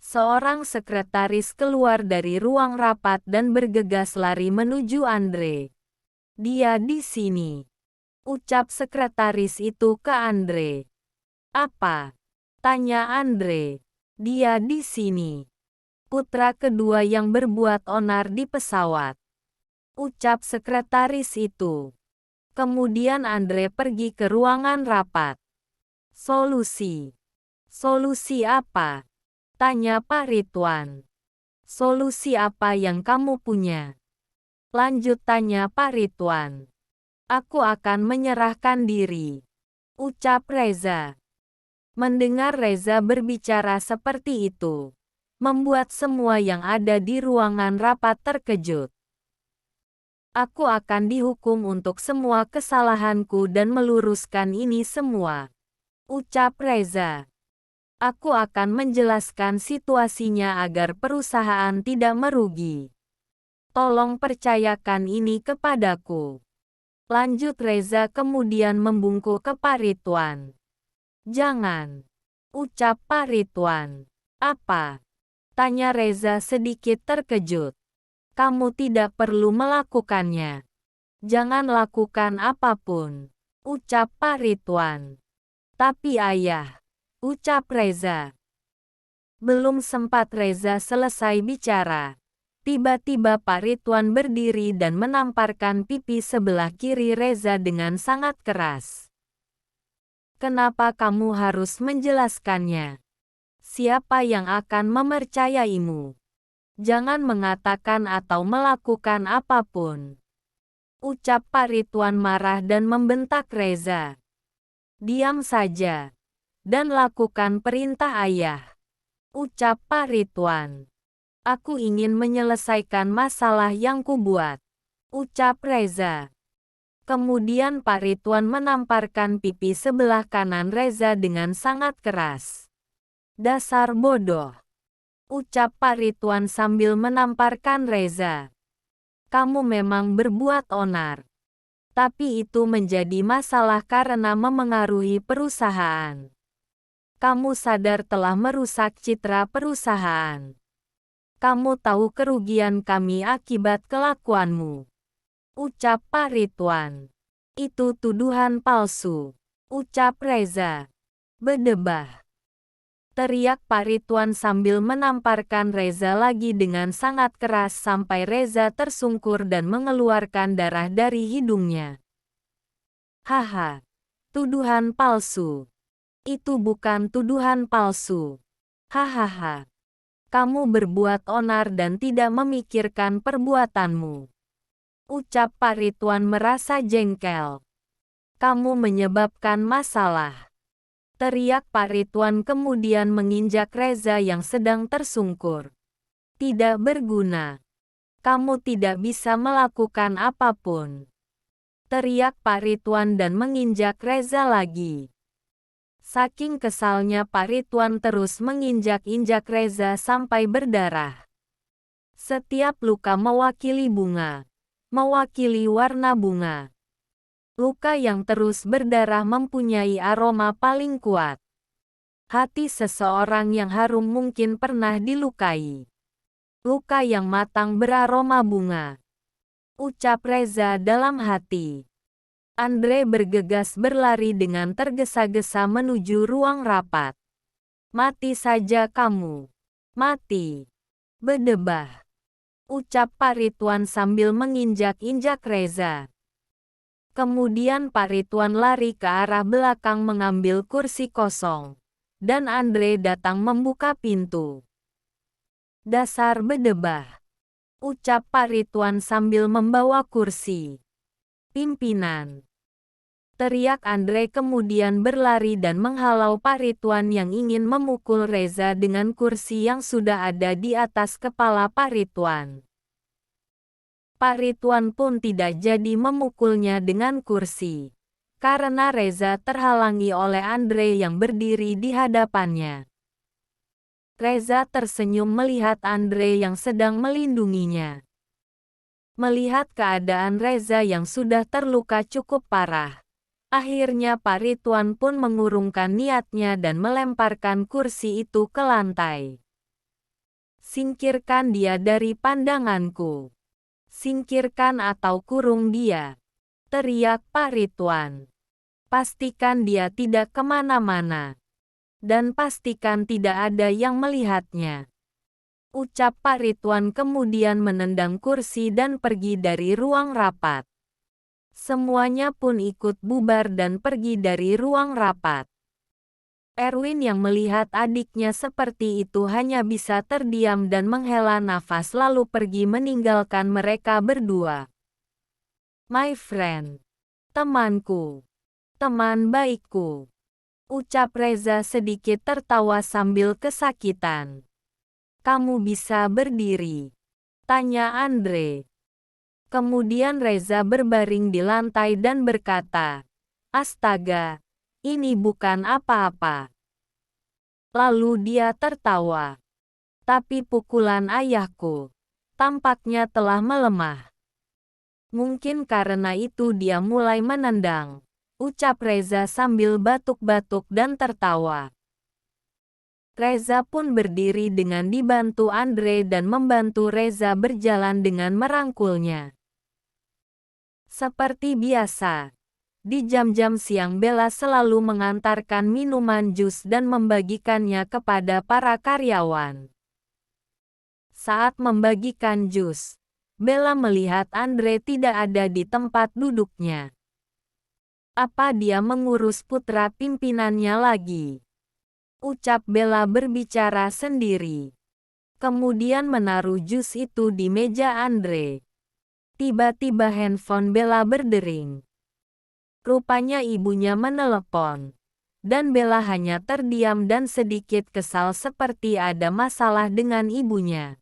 Seorang sekretaris keluar dari ruang rapat dan bergegas lari menuju Andre. "Dia di sini," ucap sekretaris itu ke Andre. "Apa?" tanya Andre. "Dia di sini. Putra kedua yang berbuat onar di pesawat," ucap sekretaris itu. Kemudian Andre pergi ke ruangan rapat. "Solusi? Solusi apa?" tanya Pak Ridwan. "Solusi apa yang kamu punya?" lanjut tanya Pak Ridwan. "Aku akan menyerahkan diri," ucap Reza. Mendengar Reza berbicara seperti itu, membuat semua yang ada di ruangan rapat terkejut. "Aku akan dihukum untuk semua kesalahanku dan meluruskan ini semua," ucap Reza. "Aku akan menjelaskan situasinya agar perusahaan tidak merugi. Tolong percayakan ini kepadaku," lanjut Reza kemudian membungkuk ke Pak Ridwan. "Jangan," ucap Pak Ridwan. "Apa?" tanya Reza sedikit terkejut. "Kamu tidak perlu melakukannya. Jangan lakukan apapun," ucap Pak Ridwan. "Tapi ayah," ucap Reza. Belum sempat Reza selesai bicara, tiba-tiba Pak Ridwan berdiri dan menamparkan pipi sebelah kiri Reza dengan sangat keras. "Kenapa kamu harus menjelaskannya? Siapa yang akan mempercayaimu? Jangan mengatakan atau melakukan apapun," ucap Pak Ridwan marah dan membentak Reza. "Diam saja dan lakukan perintah ayah," ucap Pak Ridwan. "Aku ingin menyelesaikan masalah yang kubuat," ucap Reza. Kemudian Pak Ridwan menamparkan pipi sebelah kanan Reza dengan sangat keras. "Dasar bodoh," ucap Pak Ridwan sambil menamparkan Reza. "Kamu memang berbuat onar. Tapi itu menjadi masalah karena memengaruhi perusahaan. Kamu sadar telah merusak citra perusahaan. Kamu tahu kerugian kami akibat kelakuanmu," ucap Pak Ridwan. "Itu tuduhan palsu," ucap Reza. "Bedebah," teriak Pak Ridwan sambil menamparkan Reza lagi dengan sangat keras sampai Reza tersungkur dan mengeluarkan darah dari hidungnya. "Haha, tuduhan palsu. Itu bukan tuduhan palsu. Hahaha. Kamu berbuat onar dan tidak memikirkan perbuatanmu," ucap Pak Ridwan merasa jengkel. "Kamu menyebabkan masalah," teriak Pak Ridwan kemudian menginjak Reza yang sedang tersungkur. "Tidak berguna. Kamu tidak bisa melakukan apapun," teriak Pak Ridwan dan menginjak Reza lagi. Saking kesalnya Pak Ridwan terus menginjak-injak Reza sampai berdarah. Setiap luka mewakili bunga, mewakili warna bunga. Luka yang terus berdarah mempunyai aroma paling kuat. Hati seseorang yang harum mungkin pernah dilukai. Luka yang matang beraroma bunga, ucap Reza dalam hati. Andre bergegas berlari dengan tergesa-gesa menuju ruang rapat. "Mati saja kamu. Mati. Bedebah," ucap Pak Ridwan sambil menginjak-injak Reza. Kemudian Pak Ridwan lari ke arah belakang mengambil kursi kosong. Dan Andre datang membuka pintu. "Dasar bedebah," ucap Pak Ridwan sambil membawa kursi. "Pimpinan," teriak Andre kemudian berlari dan menghalau Pak Ridwan yang ingin memukul Reza dengan kursi yang sudah ada di atas kepala Pak Ridwan. Pak Ridwan pun tidak jadi memukulnya dengan kursi, karena Reza terhalangi oleh Andre yang berdiri di hadapannya. Reza tersenyum melihat Andre yang sedang melindunginya. Melihat keadaan Reza yang sudah terluka cukup parah, akhirnya Pak Ridwan pun mengurungkan niatnya dan melemparkan kursi itu ke lantai. Singkirkan dia dari pandanganku. Singkirkan atau kurung dia, teriak Pak Ridwan. Pastikan dia tidak kemana-mana. Dan pastikan tidak ada yang melihatnya. Ucap Pak Ridwan kemudian menendang kursi dan pergi dari ruang rapat. Semuanya pun ikut bubar dan pergi dari ruang rapat. Erwin yang melihat adiknya seperti itu hanya bisa terdiam dan menghela nafas lalu pergi meninggalkan mereka berdua. My friend. Temanku. Teman baikku. Ucap Reza sedikit tertawa sambil kesakitan. Kamu bisa berdiri? Tanya Andre. Kemudian Reza berbaring di lantai dan berkata, Astaga, ini bukan apa-apa. Lalu dia tertawa. Tapi pukulan ayahku tampaknya telah melemah. Mungkin karena itu dia mulai menendang. Ucap Reza sambil batuk-batuk dan tertawa. Reza pun berdiri dengan dibantu Andre dan membantu Reza berjalan dengan merangkulnya. Seperti biasa, di jam-jam siang Bella selalu mengantarkan minuman jus dan membagikannya kepada para karyawan. Saat membagikan jus, Bella melihat Andre tidak ada di tempat duduknya. Apa dia mengurus putra pimpinannya lagi? Ucap Bella berbicara sendiri. Kemudian menaruh jus itu di meja Andre. Tiba-tiba handphone Bella berdering. Rupanya ibunya menelepon. Dan Bella hanya terdiam dan sedikit kesal seperti ada masalah dengan ibunya.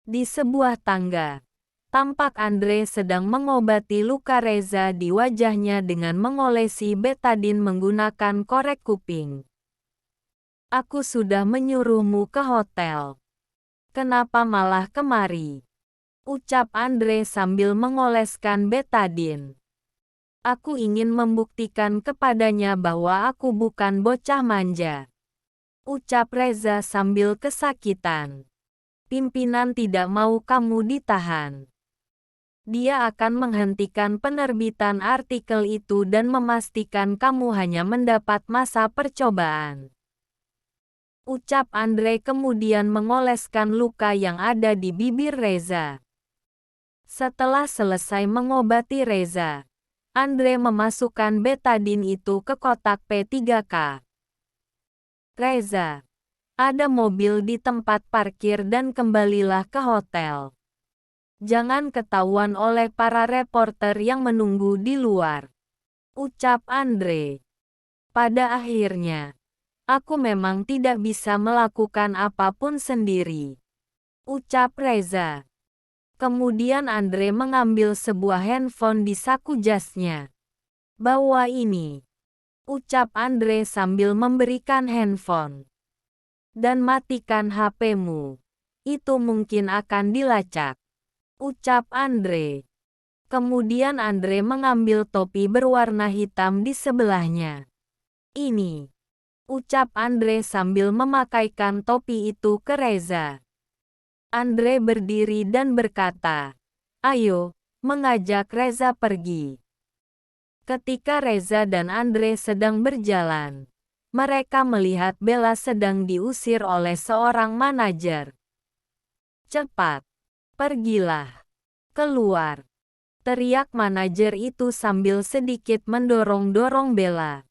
Di sebuah tangga, tampak Andre sedang mengobati luka Reza di wajahnya dengan mengolesi betadin menggunakan korek kuping. Aku sudah menyuruhmu ke hotel. Kenapa malah kemari? Ucap Andre sambil mengoleskan betadin. Aku ingin membuktikan kepadanya bahwa aku bukan bocah manja. Ucap Reza sambil kesakitan. Pimpinan tidak mau kamu ditahan. Dia akan menghentikan penerbitan artikel itu dan memastikan kamu hanya mendapat masa percobaan. Ucap Andre kemudian mengoleskan luka yang ada di bibir Reza. Setelah selesai mengobati Reza, Andre memasukkan betadin itu ke kotak P3K. Reza, ada mobil di tempat parkir dan kembalilah ke hotel. Jangan ketahuan oleh para reporter yang menunggu di luar. Ucap Andre. Pada akhirnya, aku memang tidak bisa melakukan apapun sendiri. Ucap Reza. Kemudian Andre mengambil sebuah handphone di saku jasnya. Bawa ini. Ucap Andre sambil memberikan handphone. Dan matikan HP-mu. Itu mungkin akan dilacak. Ucap Andre. Kemudian Andre mengambil topi berwarna hitam di sebelahnya. Ini. Ucap Andre sambil memakaikan topi itu ke Reza. Andre berdiri dan berkata, ayo, mengajak Reza pergi. Ketika Reza dan Andre sedang berjalan, mereka melihat Bella sedang diusir oleh seorang manajer. Cepat, pergilah, keluar, teriak manajer itu sambil sedikit mendorong-dorong Bella.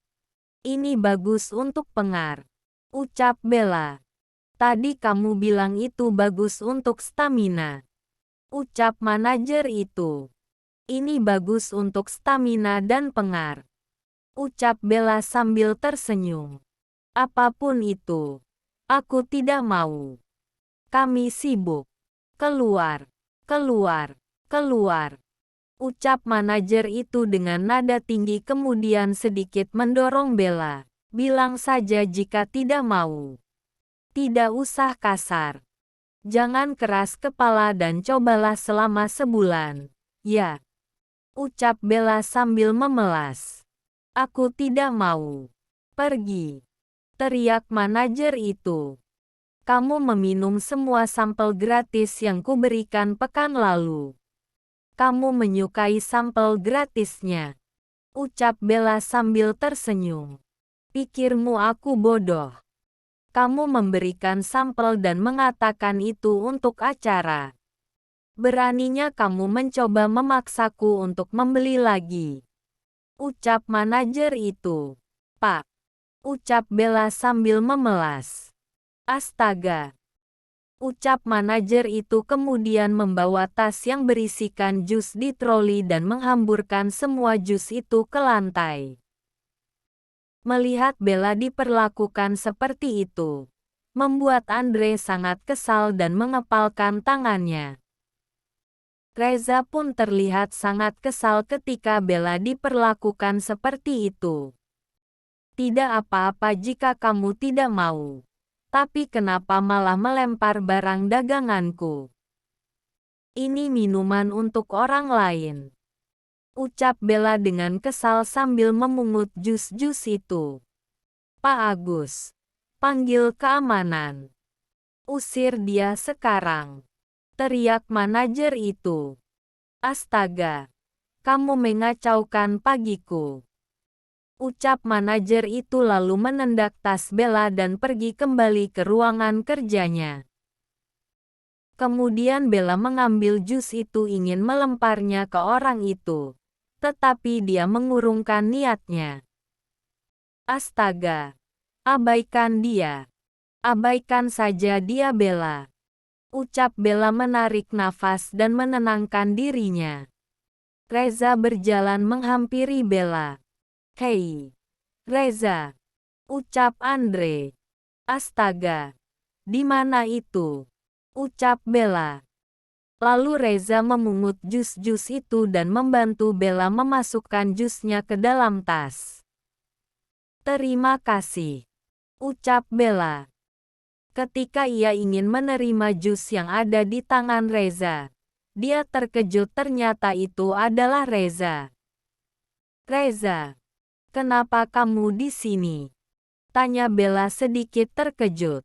Ini bagus untuk pengar, ucap Bella. Tadi kamu bilang itu bagus untuk stamina. Ucap manajer itu. Ini bagus untuk stamina dan pengar. Ucap Bella sambil tersenyum. Apapun itu, aku tidak mau. Kami sibuk. Keluar, keluar, keluar. Ucap manajer itu dengan nada tinggi kemudian sedikit mendorong Bella. Bilang saja jika tidak mau. Tidak usah kasar. Jangan keras kepala dan cobalah selama sebulan. Ya. Ucap Bella sambil memelas. Aku tidak mau. Pergi. Teriak manajer itu. Kamu meminum semua sampel gratis yang kuberikan pekan lalu. Kamu menyukai sampel gratisnya, ucap Bella sambil tersenyum. Pikirmu aku bodoh? Kamu memberikan sampel dan mengatakan itu untuk acara. Beraninya kamu mencoba memaksaku untuk membeli lagi, ucap manajer itu. Pak, ucap Bella sambil memelas. Astaga, ucap manajer itu kemudian membawa tas yang berisikan jus di troli dan menghamburkan semua jus itu ke lantai. Melihat Bella diperlakukan seperti itu, membuat Andre sangat kesal dan mengepalkan tangannya. Reza pun terlihat sangat kesal ketika Bella diperlakukan seperti itu. Tidak apa-apa jika kamu tidak mau. Tapi kenapa malah melempar barang daganganku? Ini minuman untuk orang lain, ucap Bella dengan kesal sambil memungut jus-jus itu. Pak Agus, panggil keamanan. Usir dia sekarang, teriak manajer itu. Astaga, kamu mengacaukan pagiku, ucap manajer itu lalu menendak tas Bella dan pergi kembali ke ruangan kerjanya. Kemudian Bella mengambil jus itu ingin melemparnya ke orang itu. Tetapi dia mengurungkan niatnya. Astaga, abaikan dia. Abaikan saja dia Bella, ucap Bella menarik nafas dan menenangkan dirinya. Reza berjalan menghampiri Bella. Hei, Reza, ucap Andre. Astaga, di mana itu? Ucap Bella. Lalu Reza memungut jus-jus itu dan membantu Bella memasukkan jusnya ke dalam tas. Terima kasih, ucap Bella. Ketika ia ingin menerima jus yang ada di tangan Reza, dia terkejut ternyata itu adalah Reza. Reza, kenapa kamu di sini? Tanya Bella sedikit terkejut.